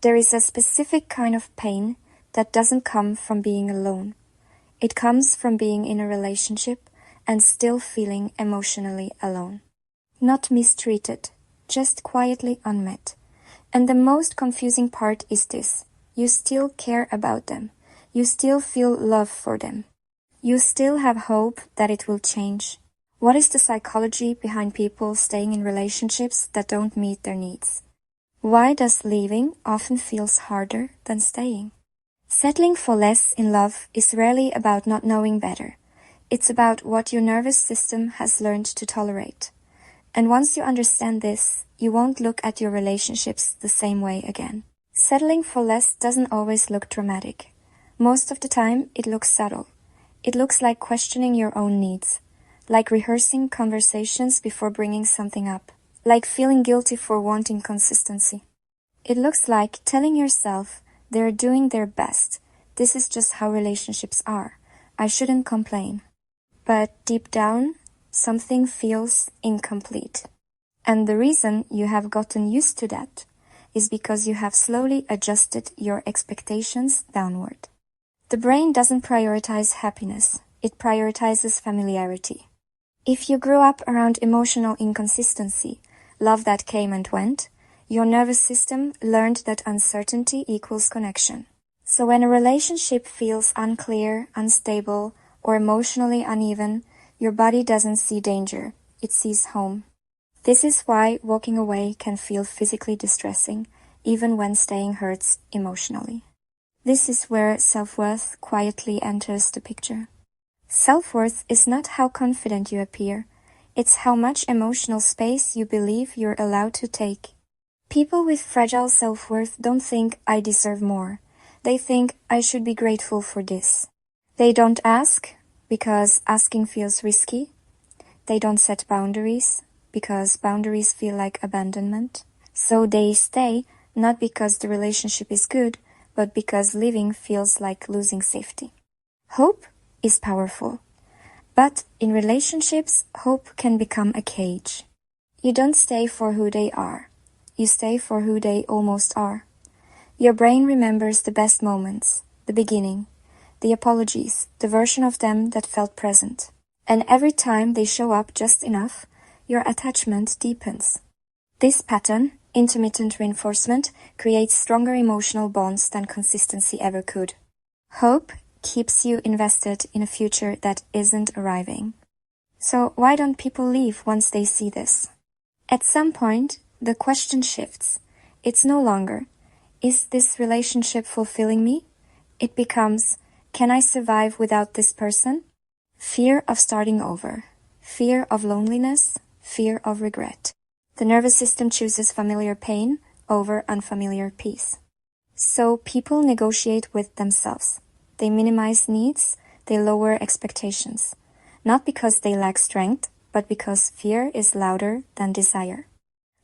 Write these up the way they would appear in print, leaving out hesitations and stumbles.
There is a specific kind of pain that doesn't come from being alone. It comes from being in a relationship and still feeling emotionally alone. Not mistreated, just quietly unmet. And the most confusing part is this. You still care about them. You still feel love for them. You still have hope that it will change. What is the psychology behind people staying in relationships that don't meet their needs? Why does leaving often feels harder than staying? Settling for less in love is rarely about not knowing better. It's about what your nervous system has learned to tolerate. And once you understand this, you won't look at your relationships the same way again. Settling for less doesn't always look dramatic. Most of the time, it looks subtle. It looks like questioning your own needs, like rehearsing conversations before bringing something up, like feeling guilty for wanting consistency. It looks like telling yourself they're doing their best. This is just how relationships are. I shouldn't complain. But deep down, something feels incomplete. And the reason you have gotten used to that is because you have slowly adjusted your expectations downward. The brain doesn't prioritize happiness, it prioritizes familiarity. If you grew up around emotional inconsistency, love that came and went, your nervous system learned that uncertainty equals connection. So when a relationship feels unclear, unstable, or emotionally uneven, your body doesn't see danger, it sees home. This is why walking away can feel physically distressing, even when staying hurts emotionally. This is where self-worth quietly enters the picture. Self-worth is not how confident you appear, it's how much emotional space you believe you're allowed to take. People with fragile self-worth don't think I deserve more. They think I should be grateful for this. They don't ask because asking feels risky. They don't set boundaries because boundaries feel like abandonment. So they stay not because the relationship is good, but because living feels like losing safety. Hope is powerful. But in relationships, hope can become a cage. You don't stay for who they are. You stay for who they almost are. Your brain remembers the best moments, the beginning, the apologies, the version of them that felt present. And every time they show up just enough, your attachment deepens. This pattern, intermittent reinforcement, creates stronger emotional bonds than consistency ever could. Hope keeps you invested in a future that isn't arriving. So why don't people leave once they see this? At some point, the question shifts. It's no longer, is this relationship fulfilling me? It becomes, can I survive without this person? Fear of starting over, fear of loneliness, fear of regret. The nervous system chooses familiar pain over unfamiliar peace. So people negotiate with themselves. They minimize needs, they lower expectations. Not because they lack strength, but because fear is louder than desire.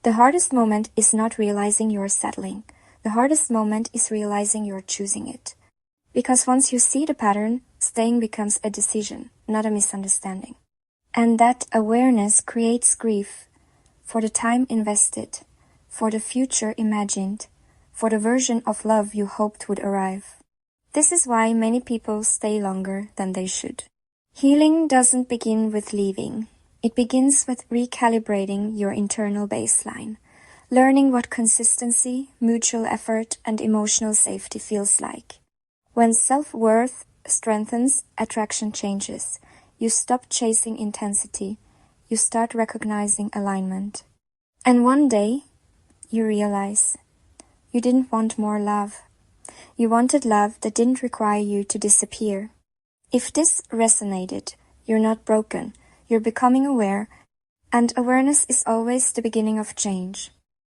The hardest moment is not realizing you're settling. The hardest moment is realizing you're choosing it. Because once you see the pattern, staying becomes a decision, not a misunderstanding. And that awareness creates grief for the time invested, for the future imagined, for the version of love you hoped would arrive. This is why many people stay longer than they should. Healing doesn't begin with leaving. It begins with recalibrating your internal baseline, learning what consistency, mutual effort, and emotional safety feels like. When self-worth strengthens, attraction changes. You stop chasing intensity. You start recognizing alignment. And one day, you realize you didn't want more love. You wanted love that didn't require you to disappear. If this resonated, you're not broken. You're becoming aware, and awareness is always the beginning of change.